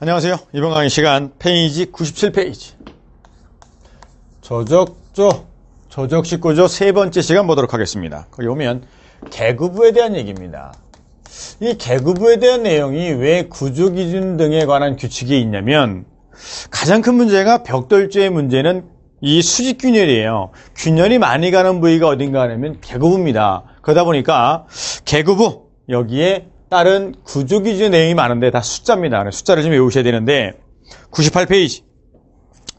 안녕하세요. 이번 강의 시간 페이지 97페이지 저적식구조 세 번째 시간 보도록 하겠습니다. 거기 오면 계구부에 대한 얘기입니다. 이 계구부에 대한 내용이 왜 구조기준 등에 관한 규칙이 있냐면 가장 큰 문제가 벽돌조의 문제는 이 수직균열이에요. 균열이 많이 가는 부위가 어딘가 하면 계구부입니다. 그러다 보니까 계구부 여기에 다른 구조기준 내용이 많은데 다 숫자입니다. 숫자를 좀 외우셔야 되는데 98페이지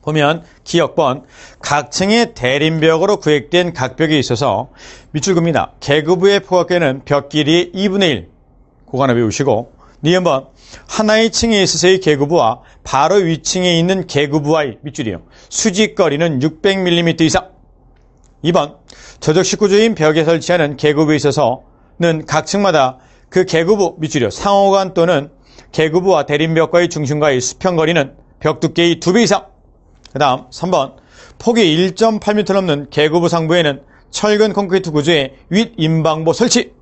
보면 기역번 각층의 대림벽으로 구획된 각벽에 있어서 밑줄입니다. 계구부의 포각계는 벽 길이의 2분의 1 그거 하나 외우시고 니은번 하나의 층에 있어서의 계구부와 바로 위층에 있는 계구부와의 밑줄이요. 수직거리는 600mm 이상. 2번 저적식구조인 벽에 설치하는 계구부에 있어서는 각 층마다 그 계구부 밑줄이요. 상호간 또는 계구부와 대림벽과의 중심과의 수평거리는 벽 두께의 2배 이상. 그 다음 3번 폭이 1.8m 넘는 계구부 상부에는 철근 콘크리트 구조의 윗임방보 설치.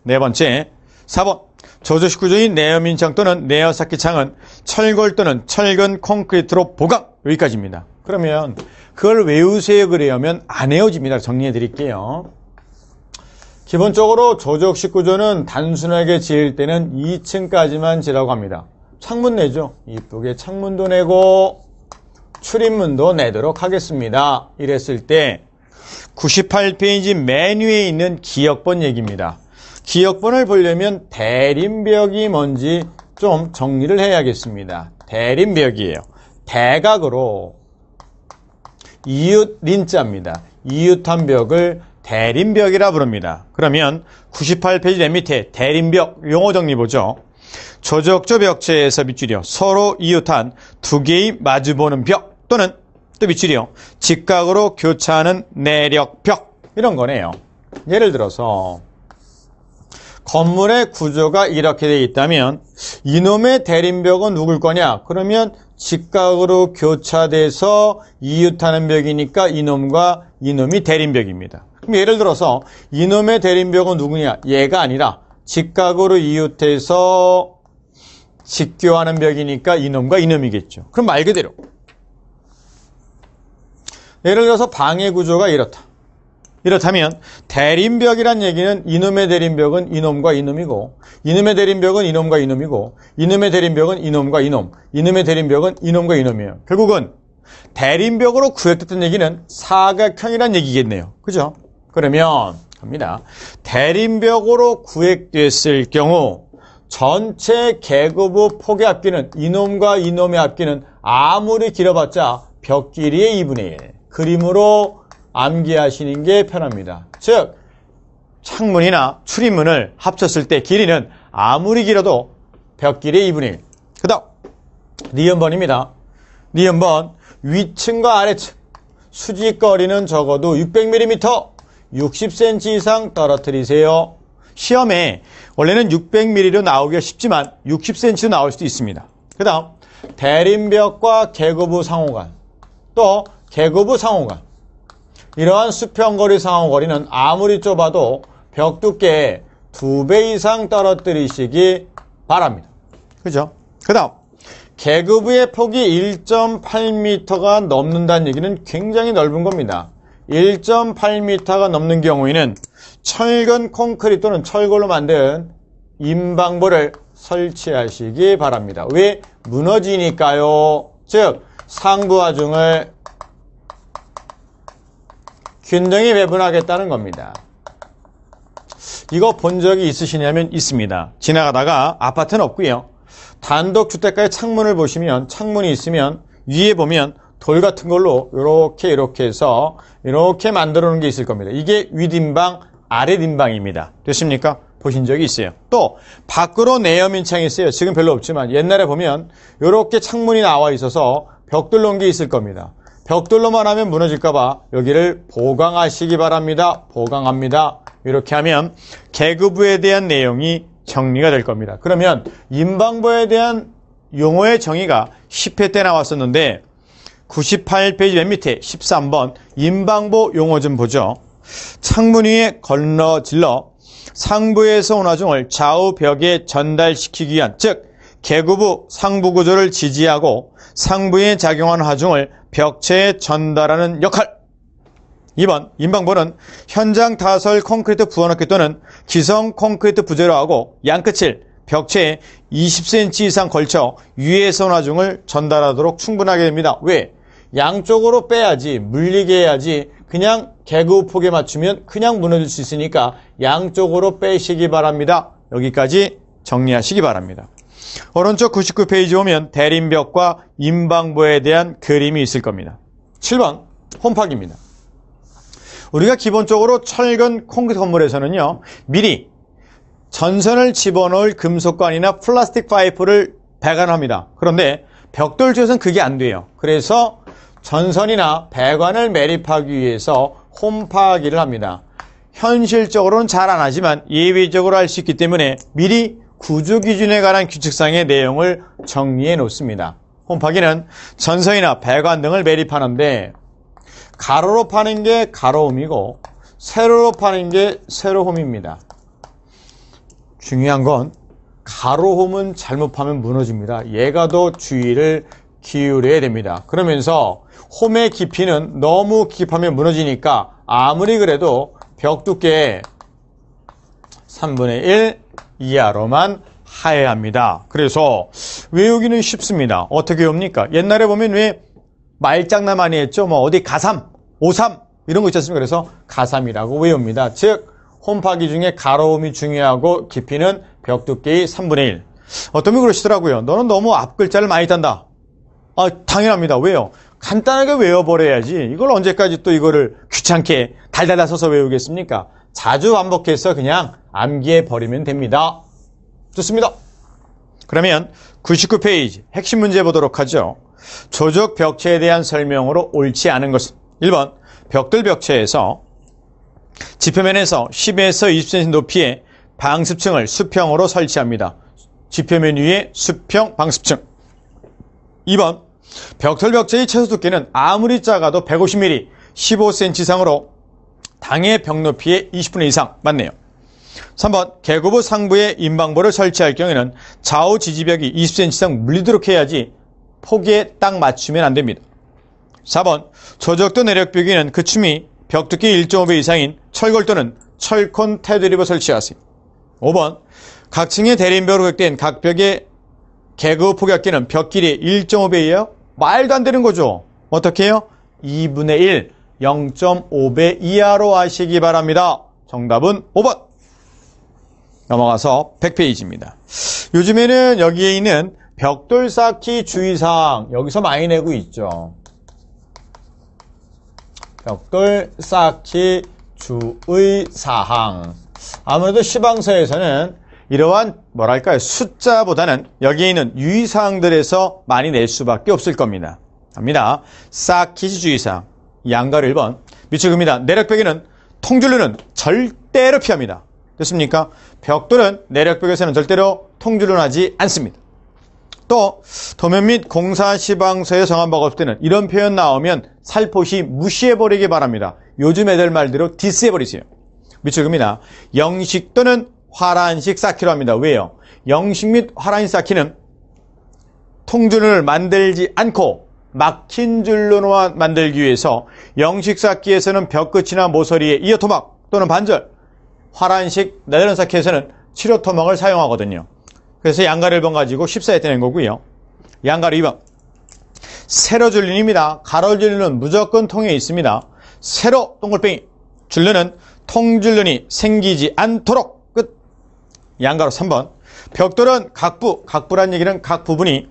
네 번째 4번 저적식구조인 내연민창 또는 내연삭기창은 철골 또는 철근 콘크리트로 보강. 여기까지입니다. 그러면 그걸 외우세요 그래야면 안 외워집니다. 정리해 드릴게요. 기본적으로 저적식구조는 단순하게 지을 때는 2층까지만 지라고 합니다. 창문 내죠. 이쁘게 창문도 내고 출입문도 내도록 하겠습니다. 이랬을 때 98페이지 맨 위에 있는 기역번 얘기입니다. 기역번을 보려면 대림벽이 뭔지 좀 정리를 해야겠습니다. 대림벽이에요. 대각으로 이웃 린자입니다. 이웃한 벽을 대림벽이라 부릅니다. 그러면 98페이지 맨 밑에 대림벽 용어 정리 보죠. 저적조 벽체에서 밑줄이요. 서로 이웃한 두 개의 마주보는 벽 또는 또 밑줄이요. 직각으로 교차하는 내력벽 이런 거네요. 예를 들어서 건물의 구조가 이렇게 되어 있다면 이놈의 대림벽은 누굴 거냐? 그러면 직각으로 교차돼서 이웃하는 벽이니까 이놈과 이놈이 대림벽입니다. 그럼 예를 들어서 이놈의 대림벽은 누구냐? 얘가 아니라 직각으로 이웃해서 직교하는 벽이니까 이놈과 이놈이겠죠. 그럼 말 그대로 예를 들어서 방해 구조가 이렇다면 대림벽이란 얘기는 이놈의 대림벽은 이놈과 이놈이고 이놈의 대림벽은 이놈과 이놈이고 이놈의 대림벽은 이놈과 이놈 이놈의 대림벽은 이놈과 이놈이에요. 결국은 대림벽으로 구획됐던 얘기는 사각형이란 얘기겠네요. 그죠? 그러면 갑니다. 대림벽으로 구획됐을 경우 전체 계구부 폭의 합계는 이놈과 이놈의 합계는 아무리 길어봤자 벽 길이의 2분의 1. 그림으로 암기하시는 게 편합니다. 즉 창문이나 출입문을 합쳤을 때 길이는 아무리 길어도 벽 길이의 2분의 1. 그 다음 니은번입니다. 니은번 위층과 아래층 수직거리는 적어도 600mm 60cm 이상 떨어뜨리세요. 시험에 원래는 600mm로 나오기가 쉽지만 60cm로 나올 수도 있습니다. 그 다음 대림벽과 계구부 상호간 또 계구부 상호간 이러한 수평거리 상호거리는 아무리 좁아도 벽 두께의 2배 이상 떨어뜨리시기 바랍니다. 그죠? 그 다음 계구부의 폭이 1.8m가 넘는다는 얘기는 굉장히 넓은 겁니다. 1.8m가 넘는 경우에는 철근 콘크리트 또는 철골로 만든 임방보를 설치하시기 바랍니다. 왜? 무너지니까요. 즉 상부 하중을 균등히 배분하겠다는 겁니다. 이거 본 적이 있으시냐면 있습니다. 지나가다가 아파트는 없고요. 단독주택가의 창문을 보시면 창문이 있으면 위에 보면 돌 같은 걸로 이렇게 해서 이렇게 만들어 놓은 게 있을 겁니다. 이게 윗임방, 아랫임방입니다. 됐습니까? 보신 적이 있어요. 또 밖으로 내연민창이 있어요. 지금 별로 없지만 옛날에 보면 이렇게 창문이 나와 있어서 벽돌 놓은 게 있을 겁니다. 벽돌로만 하면 무너질까봐 여기를 보강하시기 바랍니다. 보강합니다. 이렇게 하면 계구부에 대한 내용이 정리가 될 겁니다. 그러면 임방보에 대한 용어의 정의가 10회 때 나왔었는데 98페이지 맨 밑에 13번 임방보 용어 좀 보죠. 창문 위에 걸러질러 상부에서 온 하중을 좌우 벽에 전달시키기 위한 즉 계구부, 상부 구조를 지지하고 상부에 작용하는 하중을 벽체에 전달하는 역할. 2번, 인방부는 현장 타설 콘크리트 부원업계 또는 기성 콘크리트 부재로 하고 양끝을 벽체에 20cm 이상 걸쳐 위에선 하중을 전달하도록 충분하게 됩니다. 왜? 양쪽으로 빼야지, 물리게 해야지. 그냥 계구 폭에 맞추면 그냥 무너질 수 있으니까 양쪽으로 빼시기 바랍니다. 여기까지 정리하시기 바랍니다. 오른쪽 99페이지 오면 대림벽과 인방부에 대한 그림이 있을 겁니다. 7번, 홈팍입니다. 우리가 기본적으로 철근 콘크리트 건물에서는요, 미리 전선을 집어넣을 금속관이나 플라스틱 파이프를 배관합니다. 그런데 벽돌 쪽에서는 그게 안 돼요. 그래서 전선이나 배관을 매립하기 위해서 홈파기를 합니다. 현실적으로는 잘 안 하지만 예외적으로 할 수 있기 때문에 미리 구조 기준에 관한 규칙상의 내용을 정리해 놓습니다. 홈파기는 전선이나 배관 등을 매립하는데 가로로 파는 게 가로홈이고 세로로 파는 게 세로홈입니다. 중요한 건 가로홈은 잘못 파면 무너집니다. 얘가 더 주의를 기울여야 됩니다. 그러면서 홈의 깊이는 너무 깊하면 무너지니까 아무리 그래도 벽 두께 3분의 1 이하로만 하여야 합니다. 그래서 외우기는 쉽습니다. 어떻게 외웁니까? 옛날에 보면 왜 말장난 많이 했죠? 뭐 어디 가삼, 오삼 이런 거 있지 않습니까? 그래서 가삼이라고 외웁니다. 즉 홈파기 중에 가로홈이 중요하고 깊이는 벽 두께의 3분의 1. 어떤 분이 그러시더라고요. 너는 너무 앞글자를 많이 딴다. 당연합니다. 왜요? 간단하게 외워버려야지. 이걸 언제까지 또 이거를 귀찮게 달달달 써서 외우겠습니까? 자주 반복해서 그냥 암기해버리면 됩니다. 좋습니다. 그러면 99페이지 핵심 문제 보도록 하죠. 조적 벽체에 대한 설명으로 옳지 않은 것은 1번, 벽돌 벽체에서 지표면에서 10에서 20cm 높이의 방습층을 수평으로 설치합니다. 지표면 위에 수평 방습층. 2번, 벽돌 벽체의 최소 두께는 아무리 작아도 150mm, 15cm 이상으로 당의 벽 높이의 20분의 이상. 맞네요. 3번, 계구부 상부에 인방부를 설치할 경우에는 좌우 지지벽이 20cm 이상 물리도록 해야지 폭에 딱 맞추면 안 됩니다. 4번, 조적도 내력벽에는 그 춤이 벽 두께 1.5배 이상인 철골 또는 철콘 테드립을 설치하세요. 5번, 각 층의 대림벽으로 획된 각 벽의 계구 폭약계는 벽 길이 1.5배예요? 말도 안 되는 거죠. 어떻게 해요? 2분의 1, 0.5배 이하로 하시기 바랍니다. 정답은 5번. 넘어가서 100페이지입니다. 요즘에는 여기에 있는 벽돌 쌓기 주의사항 여기서 많이 내고 있죠. 벽돌 쌓기 주의사항. 아무래도 시방서에서는 이러한 뭐랄까요 숫자보다는 여기에 있는 유의사항들에서 많이 낼 수밖에 없을 겁니다. 갑니다. 쌓기 주의사항. 양가로 1번. 미축입니다. 내력벽에는 통줄루는 절대로 피합니다. 됐습니까? 벽돌은 내력벽에서는 절대로 통줄루는 하지 않습니다. 또 도면 및 공사 시방서에 정한 바가 없을 때는 이런 표현 나오면 살포시 무시해버리기 바랍니다. 요즘 애들 말대로 디스해버리세요. 미축입니다. 영식 또는 화란식 쌓기로 합니다. 왜요? 영식 및 화란식 쌓기는 통줄루를 만들지 않고 막힌 줄로만 만들기 위해서 영식 쌓기에서는 벽끝이나 모서리에 이어토막 또는 반절, 화란식 네덜란드 쌓기에서는 치료토막을 사용하거든요. 그래서 양가로 1번 가지고 14에 떼낸 거고요. 양가로 2번. 세로 줄눈입니다. 가로 줄눈은 무조건 통에 있습니다. 세로 동글뱅이. 줄눈은 통줄눈이 생기지 않도록 끝. 양가로 3번. 벽돌은 각부란 얘기는 각 부분이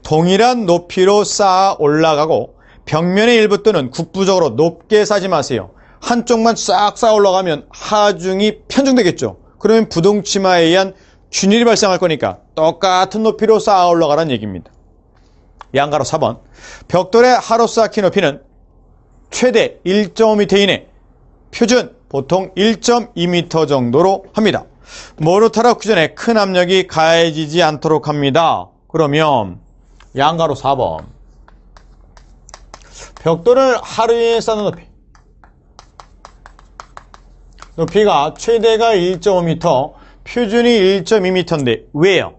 동일한 높이로 쌓아 올라가고 벽면의 일부 또는 국부적으로 높게 쌓지 마세요. 한쪽만 싹 쌓아 올라가면 하중이 편중되겠죠. 그러면 부동치마에 의한 균일이 발생할 거니까 똑같은 높이로 쌓아 올라가라는 얘기입니다. 양가로 4번. 벽돌의 하로 쌓기 높이는 최대 1.5m 이내, 표준 보통 1.2m 정도로 합니다. 모르타르 구전에 큰 압력이 가해지지 않도록 합니다. 그러면 양가로 4번. 벽돌을 하루에 쌓는 높이. 높이가 최대가 1.5m, 표준이 1.2m인데 왜요?